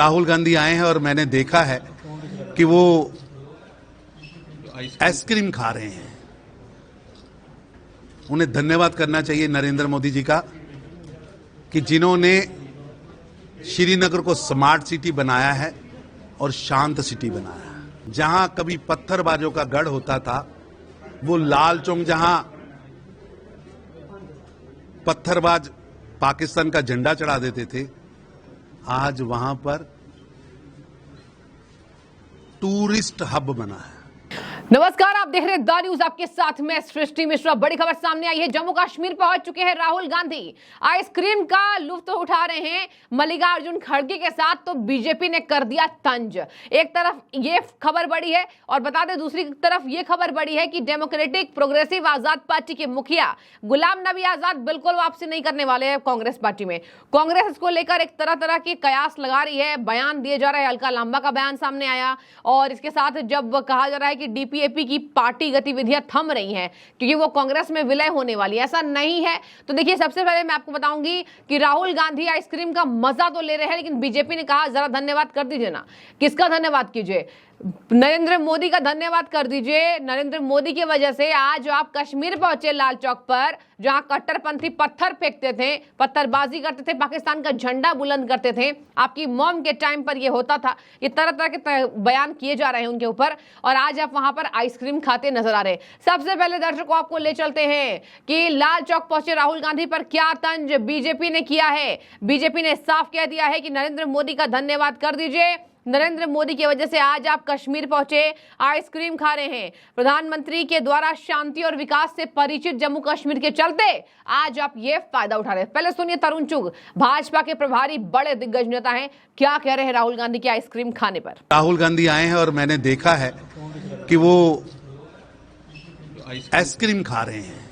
राहुल गांधी आए हैं और मैंने देखा है कि वो आइसक्रीम खा रहे हैं। उन्हें धन्यवाद करना चाहिए नरेंद्र मोदी जी का कि जिन्होंने श्रीनगर को स्मार्ट सिटी बनाया है और शांत सिटी बनाया है। जहां कभी पत्थरबाजों का गढ़ होता था, वो लाल चौक जहां पत्थरबाज पाकिस्तान का झंडा चढ़ा देते थे, आज वहां पर टूरिस्ट हब बना है। नमस्कार, आप देख रहे हैं द न्यूज, आपके साथ में सृष्टि मिश्रा। बड़ी खबर सामने आई है, जम्मू कश्मीर पहुंच चुके हैं राहुल गांधी। आइसक्रीम का लुत्फ उठा रहे हैं मल्लिकार्जुन खड़गे के साथ, तो बीजेपी ने कर दिया तंज। एक तरफ ये खबर बड़ी है और बता दें दूसरी तरफ ये खबर बड़ी है कि डेमोक्रेटिक प्रोग्रेसिव आजाद पार्टी के मुखिया गुलाम नबी आजाद बिल्कुल वापसी नहीं करने वाले हैं कांग्रेस पार्टी में। कांग्रेस इसको लेकर एक तरह के कयास लगा रही है, बयान दिए जा रहे हैं। अलका लांबा का बयान सामने आया और इसके साथ जब कहा जा रहा है कि डीपीएपी की पार्टी गतिविधियां थम रही हैं क्योंकि वो कांग्रेस में विलय होने वाली है, ऐसा नहीं है। तो देखिए, सबसे पहले मैं आपको बताऊंगी कि राहुल गांधी आइसक्रीम का मजा तो ले रहे हैं, लेकिन बीजेपी ने कहा जरा धन्यवाद कर दीजिए ना। किसका धन्यवाद कीजिए? नरेंद्र मोदी का धन्यवाद कर दीजिए। नरेंद्र मोदी की वजह से आज आप कश्मीर पहुंचे, लाल चौक पर, जहां कट्टरपंथी पत्थर फेंकते थे, पत्थरबाजी करते थे, पाकिस्तान का झंडा बुलंद करते थे। आपकी मॉम के टाइम पर यह होता था। ये तरह के बयान किए जा रहे हैं उनके ऊपर, और आज आप वहां पर आइसक्रीम खाते नजर आ रहे हैं। सबसे पहले दर्शकों आपको ले चलते हैं कि लाल चौक पहुंचे राहुल गांधी पर क्या तंज बीजेपी ने किया है। बीजेपी ने साफ कह दिया है कि नरेंद्र मोदी का धन्यवाद कर दीजिए। नरेंद्र मोदी की वजह से आज आप कश्मीर पहुंचे, आइसक्रीम खा रहे हैं। प्रधानमंत्री के द्वारा शांति और विकास से परिचित जम्मू कश्मीर के चलते आज आप ये फायदा उठा रहे हैं। पहले सुनिए तरुण चुग, भाजपा के प्रभारी बड़े दिग्गज नेता हैं, क्या कह रहे हैं राहुल गांधी के आइसक्रीम खाने पर। राहुल गांधी आए हैं और मैंने देखा है कि वो आइसक्रीम खा रहे हैं।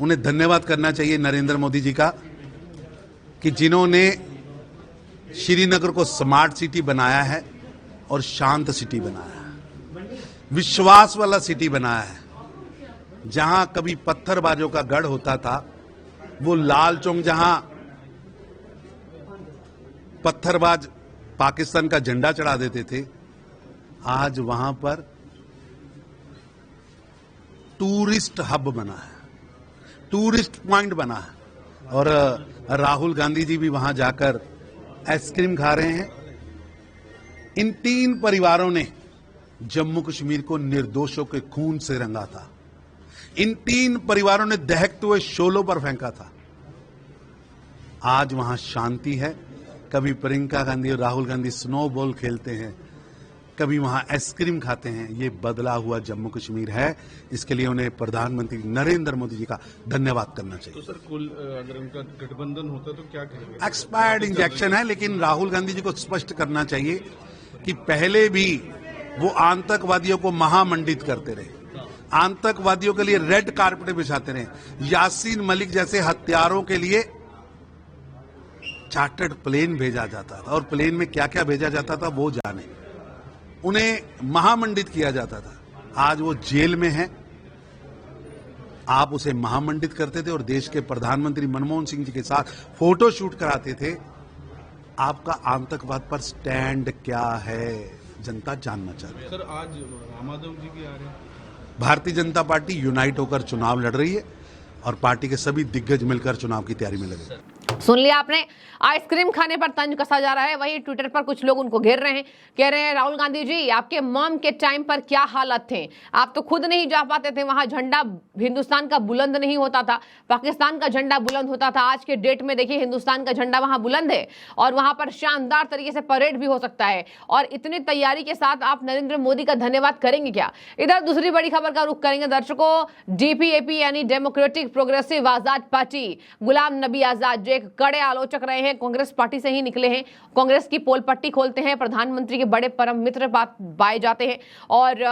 उन्हें धन्यवाद करना चाहिए नरेंद्र मोदी जी का कि जिन्होंने श्रीनगर को स्मार्ट सिटी बनाया है और शांत सिटी बनाया है, विश्वास वाला सिटी बनाया है। जहां कभी पत्थरबाजों का गढ़ होता था, वो लाल चौक जहां पत्थरबाज पाकिस्तान का झंडा चढ़ा देते थे, आज वहां पर टूरिस्ट हब बना है, टूरिस्ट पॉइंट बना है। और राहुल गांधी जी भी वहां जाकर आइसक्रीम खा रहे हैं। इन तीन परिवारों ने जम्मू कश्मीर को निर्दोषों के खून से रंगा था। इन तीन परिवारों ने दहकते हुए शोलों पर फेंका था। आज वहां शांति है। कभी प्रियंका गांधी और राहुल गांधी स्नोबॉल खेलते हैं, कभी वहां आइसक्रीम खाते हैं। ये बदला हुआ जम्मू कश्मीर है। इसके लिए उन्हें प्रधानमंत्री नरेंद्र मोदी जी का धन्यवाद करना चाहिए। तो सर, कुल अगर उनका गठबंधन होता तो क्या करेंगे? एक्सपायर्ड इंजेक्शन है, लेकिन राहुल गांधी जी को स्पष्ट करना चाहिए कि पहले भी वो आतंकवादियों को महामंडित करते रहे, आतंकवादियों के लिए रेड कारपेट बिछाते रहे। यासीन मलिक जैसे हत्यारों के लिए चार्टर्ड प्लेन भेजा जाता था, और प्लेन में क्या क्या भेजा जाता था वो जाने। उन्हें महामंडित किया जाता था। आज वो जेल में है। आप उसे महामंडित करते थे और देश के प्रधानमंत्री मनमोहन सिंह जी के साथ फोटो शूट कराते थे। आपका आतंकवाद पर स्टैंड क्या है, जनता जानना चाहती है। सर, आज रामाधव जी भी आ रहे हैं। भारतीय जनता पार्टी यूनाइट होकर चुनाव लड़ रही है और पार्टी के सभी दिग्गज मिलकर चुनाव की तैयारी में लगे। सुन लिया आपने, आइसक्रीम खाने पर तंज कसा जा रहा है। वहीं ट्विटर पर कुछ लोग उनको घेर रहे हैं, कह रहे हैं राहुल गांधी जी आपके मॉम के टाइम पर क्या हालत थे, आप तो खुद नहीं जा पाते थे, वहां झंडा हिंदुस्तान का बुलंद नहीं होता था, पाकिस्तान का झंडा बुलंद होता था। आज के डेट में देखिए हिंदुस्तान का झंडा वहां बुलंद है और वहां पर शानदार तरीके से परेड भी हो सकता है। और इतनी तैयारी के साथ आप नरेंद्र मोदी का धन्यवाद करेंगे क्या? इधर दूसरी बड़ी खबर का रुख करेंगे दर्शकों। डीपीएपी यानी डेमोक्रेटिक प्रोग्रेसिव आजाद पार्टी, गुलाम नबी आजाद जो एक कड़े आलोचक रहे हैं, कांग्रेस पार्टी से ही निकले हैं, कांग्रेस की पोल पट्टी खोलते हैं, प्रधानमंत्री के बड़े परम मित्र पाए जाते हैं। और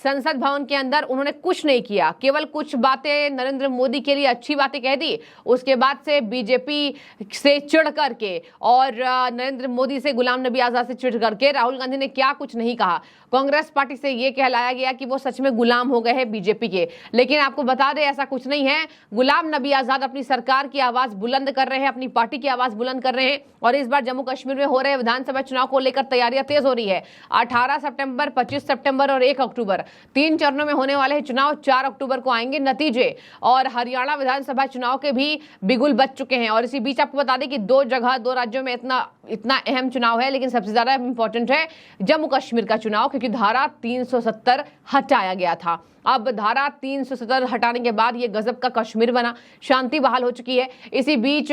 संसद भवन के अंदर उन्होंने कुछ नहीं किया, केवल कुछ बातें नरेंद्र मोदी के लिए अच्छी बातें कह दी। उसके बाद से बीजेपी से चिढ़ करके और नरेंद्र मोदी से, गुलाम नबी आजाद से चिढ़ करके राहुल गांधी ने क्या कुछ नहीं कहा। कांग्रेस पार्टी से यह कहलाया गया कि वो सच में गुलाम हो गए हैं बीजेपी के, लेकिन आपको बता दें ऐसा कुछ नहीं है। गुलाम नबी आजाद अपनी सरकार की आवाज बुलंद कर रहे हैं, अपनी पार्टी की आवाज बुलंद कर रहे हैं और इस बार जम्मू कश्मीर में हो रहे विधानसभा चुनाव को लेकर तैयारियां तेज हो रही है। 18 सितंबर, 25 सितंबर और 1 अक्टूबर 3 चरणों में होने वाले चुनाव। 4 अक्टूबर को आएंगे नतीजे और हरियाणा विधानसभा चुनाव के भी बिगुल बज चुके हैं। और इसी बीच आपको बता दें कि 2 जगह 2 राज्यों में इतना अहम चुनाव है, लेकिन सबसे ज्यादा इंपॉर्टेंट है जम्मू कश्मीर का चुनाव, क्योंकि धारा 370 हटाया गया था। अब धारा 370 हटाने के बाद ये गजब का कश्मीर बना, शांति बहाल हो चुकी है। इसी बीच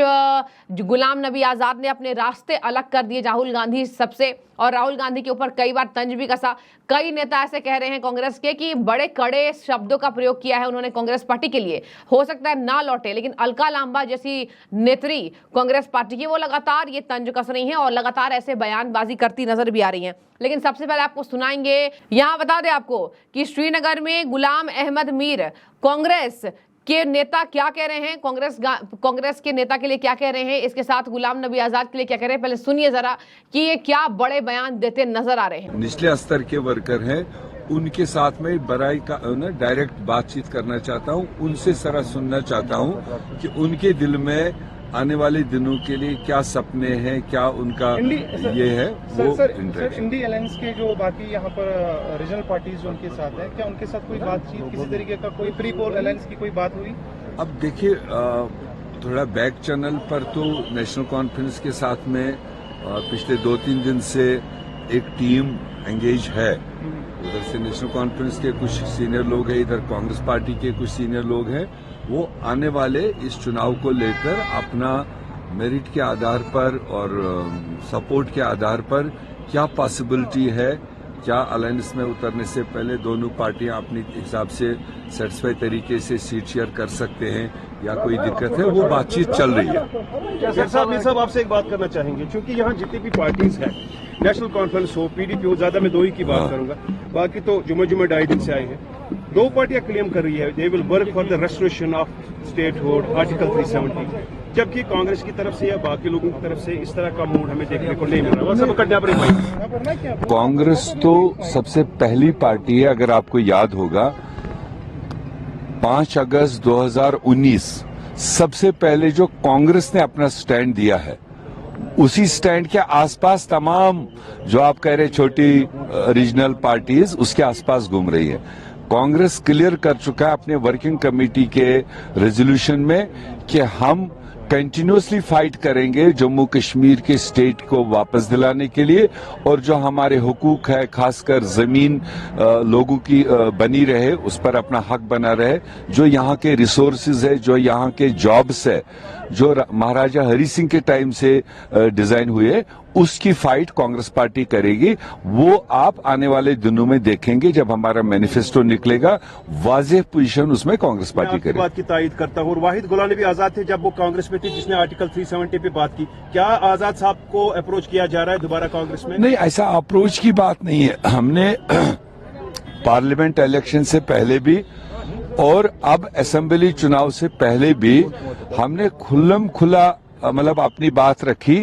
गुलाम नबी आजाद ने अपने रास्ते अलग कर दिए राहुल गांधी सबसे, और राहुल गांधी के ऊपर कई बार तंज भी कसा। कई नेता ऐसे कह रहे हैं कांग्रेस के कि बड़े कड़े शब्दों का प्रयोग किया है उन्होंने कांग्रेस पार्टी के लिए, हो सकता है ना लौटे, लेकिन अलका लांबा जैसी नेत्री कांग्रेस पार्टी की वो लगातार ये तंज कस रही हैं और लगातार ऐसे बयानबाजी करती नजर भी आ रही हैं। लेकिन सबसे पहले आपको सुनाएंगे, यहां बता दें आपको कि श्रीनगर में गुलाम अहमद मीर कांग्रेस के नेता क्या कह रहे हैं, कांग्रेस के नेता के लिए क्या कह रहे हैं, इसके साथ गुलाम नबी आजाद के लिए क्या कह रहे हैं। पहले सुनिए जरा कि ये क्या बड़े बयान देते नजर आ रहे हैं। निचले स्तर के वर्कर हैं, उनके साथ में बड़ाई का डायरेक्ट बातचीत करना चाहता हूं, उनसे जरा सुनना चाहता हूं कि उनके दिल में आने वाले दिनों के लिए क्या सपने हैं, क्या उनका ये है वो इंटरेस्ट। इंडी अलायंस के जो बाकी यहाँ पर रीजनल पार्टीज जो उनके साथ है, क्या उनके साथ कोई बातचीत, किसी तरीके का कोई प्री पोल अलायंस की कोई बात हुई? अब देखिए, थोड़ा बैक चैनल पर तो नेशनल कॉन्फ्रेंस के साथ में पिछले 2-3 दिन से एक टीम एंगेज है। उधर से नेशनल कॉन्फ्रेंस के कुछ सीनियर लोग हैं, इधर कांग्रेस पार्टी के कुछ सीनियर लोग हैं। वो आने वाले इस चुनाव को लेकर अपना मेरिट के आधार पर और सपोर्ट के आधार पर क्या पॉसिबिलिटी है, क्या अलायंस में उतरने से पहले दोनों पार्टियां अपने हिसाब से सेटिस्फाई तरीके से सीट शेयर कर सकते हैं या कोई दिक्कत है, वो बातचीत चल रही है। सर साहब आपसे एक बात करना चाहेंगे, क्योंकि यहाँ जितनी भी पार्टीज हैं, नेशनल कॉन्फ्रेंस हो, पीडीपी हो, ज्यादा मैं 2 ही की बात करूंगा, बाकी तो जुम्मे 2.5 दिन से आए हैं। 2 पार्टियां क्लेम कर रही है they will work for the restoration of statehood, article 370, जबकि कांग्रेस की तरफ से या बाकी लोगों की तरफ से इस तरह का मूड हमें देखने को नहीं मिल रहा। कांग्रेस तो सबसे पहली पार्टी है, अगर आपको याद होगा 5 अगस्त 2019 सबसे पहले जो कांग्रेस ने अपना स्टैंड दिया है, उसी स्टैंड के आसपास तमाम जो आप कह रहे छोटी रीजनल पार्टीज उसके आसपास घूम रही है। कांग्रेस क्लियर कर चुका है अपने वर्किंग कमेटी के रेजोल्यूशन में कि हम कंटिन्यूसली फाइट करेंगे जम्मू कश्मीर के स्टेट को वापस दिलाने के लिए, और जो हमारे हुकूक है, खासकर जमीन लोगों की बनी रहे, उस पर अपना हक बना रहे, जो यहाँ के रिसोर्सेज है, जो यहाँ के जॉब्स है, जो महाराजा हरि सिंह के टाइम से डिजाइन हुए, उसकी फाइट कांग्रेस पार्टी करेगी। वो आप आने वाले दिनों में देखेंगे जब हमारा मैनिफेस्टो निकलेगा, वाज़ेह पोजीशन उसमें कांग्रेस पार्टी करेगी। बात की तायद करता हूँ। और वाहिद गुलाम नबी आजाद थे जब वो कांग्रेस में थे जिसने आर्टिकल 370 पे बात की, क्या आजाद साहब को अप्रोच किया जा रहा है दोबारा कांग्रेस में? नहीं, ऐसा अप्रोच की बात नहीं है। हमने पार्लियामेंट इलेक्शन से पहले भी और अब असेंबली चुनाव से पहले भी हमने खुल्लम खुला मतलब अपनी बात रखी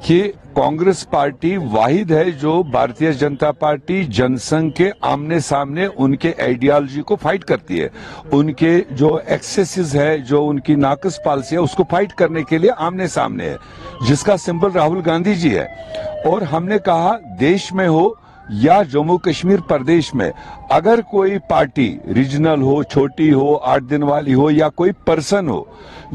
कि कांग्रेस पार्टी वाहिद है जो भारतीय जनता पार्टी जनसंघ के आमने सामने उनके आइडियोलॉजी को फाइट करती है, उनके जो एक्सेसेस है, जो उनकी नाकस पॉलिसी है, उसको फाइट करने के लिए आमने सामने है, जिसका सिंबल राहुल गांधी जी है। और हमने कहा देश में हो या जम्मू कश्मीर प्रदेश में अगर कोई पार्टी रीजनल हो, छोटी हो, 8 दिन वाली हो, या कोई पर्सन हो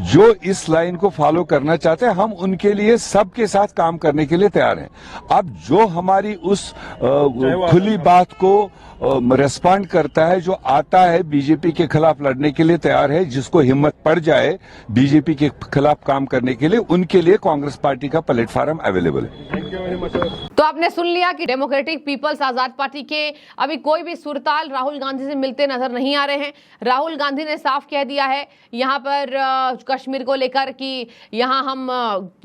जो इस लाइन को फॉलो करना चाहते हैं, हम उनके लिए सबके साथ काम करने के लिए तैयार हैं। अब जो हमारी उस खुली बात को रेस्पॉन्ड करता है, जो आता है बीजेपी के खिलाफ लड़ने के लिए तैयार है, जिसको हिम्मत पड़ जाए बीजेपी के खिलाफ काम करने के लिए, उनके लिए कांग्रेस पार्टी का प्लेटफॉर्म अवेलेबल है। तो आपने सुन लिया कि डेमोक्रेटिक पीपल्स आजाद पार्टी के अभी कोई भी सुरताल राहुल गांधी से मिलते नजर नहीं आ रहे हैं। राहुल गांधी ने साफ कह दिया है यहाँ पर कश्मीर को लेकर कि यहाँ हम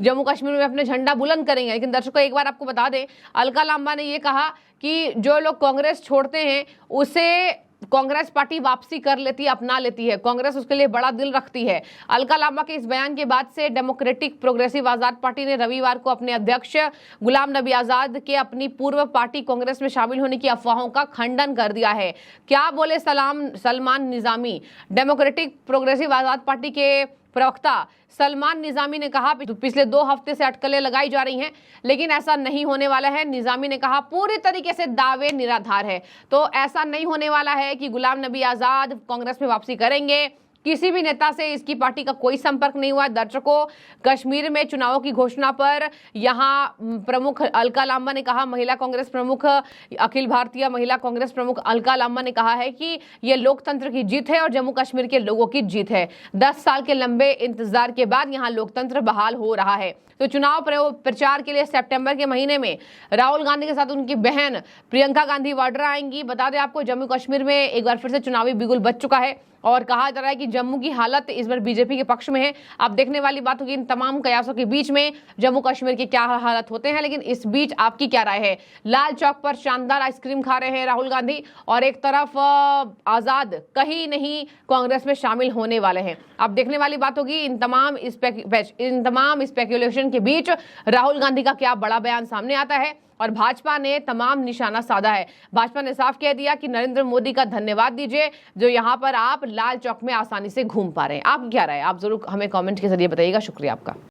जम्मू कश्मीर में अपने झंडा बुलंद करेंगे। लेकिन दर्शकों एक बार आपको बता दें, अलका लांबा ने ये कहा कि जो लोग कांग्रेस छोड़ते हैं उसे कांग्रेस पार्टी वापसी कर लेती है, अपना लेती है, कांग्रेस उसके लिए बड़ा दिल रखती है। अलका लांबा के इस बयान के बाद से डेमोक्रेटिक प्रोग्रेसिव आजाद पार्टी ने रविवार को अपने अध्यक्ष गुलाम नबी आजाद के अपनी पूर्व पार्टी कांग्रेस में शामिल होने की अफवाहों का खंडन कर दिया है। क्या बोले सलमान निजामी, डेमोक्रेटिक प्रोग्रेसिव आजाद पार्टी के प्रवक्ता सलमान निजामी ने कहा पिछले 2 हफ्ते से अटकलें लगाई जा रही हैं, लेकिन ऐसा नहीं होने वाला है। निजामी ने कहा पूरी तरीके से दावे निराधार है। तो ऐसा नहीं होने वाला है कि गुलाम नबी आजाद कांग्रेस में वापसी करेंगे। किसी भी नेता से इसकी पार्टी का कोई संपर्क नहीं हुआ। दर्शकों, कश्मीर में चुनावों की घोषणा पर यहां प्रमुख अलका लांबा ने कहा, महिला कांग्रेस प्रमुख, अखिल भारतीय महिला कांग्रेस प्रमुख अलका लांबा ने कहा है कि यह लोकतंत्र की जीत है और जम्मू कश्मीर के लोगों की जीत है। 10 साल के लंबे इंतजार के बाद यहां लोकतंत्र बहाल हो रहा है। तो चुनाव प्रचार के लिए सितंबर के महीने में राहुल गांधी के साथ उनकी बहन प्रियंका गांधी वाड्रा आएंगी। बता दें आपको, जम्मू कश्मीर में एक बार फिर से चुनावी बिगुल बज चुका है और कहा जा रहा है कि जम्मू की हालत इस बार बीजेपी के पक्ष में है। अब देखने वाली बात होगी इन तमाम कयासों के बीच में जम्मू कश्मीर के क्या हालात होते हैं। लेकिन इस बीच आपकी क्या राय है? लाल चौक पर शानदार आइसक्रीम खा रहे हैं राहुल गांधी और एक तरफ आजाद कहीं नहीं कांग्रेस में शामिल होने वाले हैं। अब देखने वाली बात होगी इन तमाम स्पेकुलेशन के बीच राहुल गांधी का क्या बड़ा बयान सामने आता है। और भाजपा ने तमाम निशाना साधा है। भाजपा ने साफ कह दिया कि नरेंद्र मोदी का धन्यवाद दीजिए जो यहां पर आप लाल चौक में आसानी से घूम पा रहे हैं। आप क्या राय? आप जरूर हमें कमेंट के जरिए बताइएगा। शुक्रिया आपका।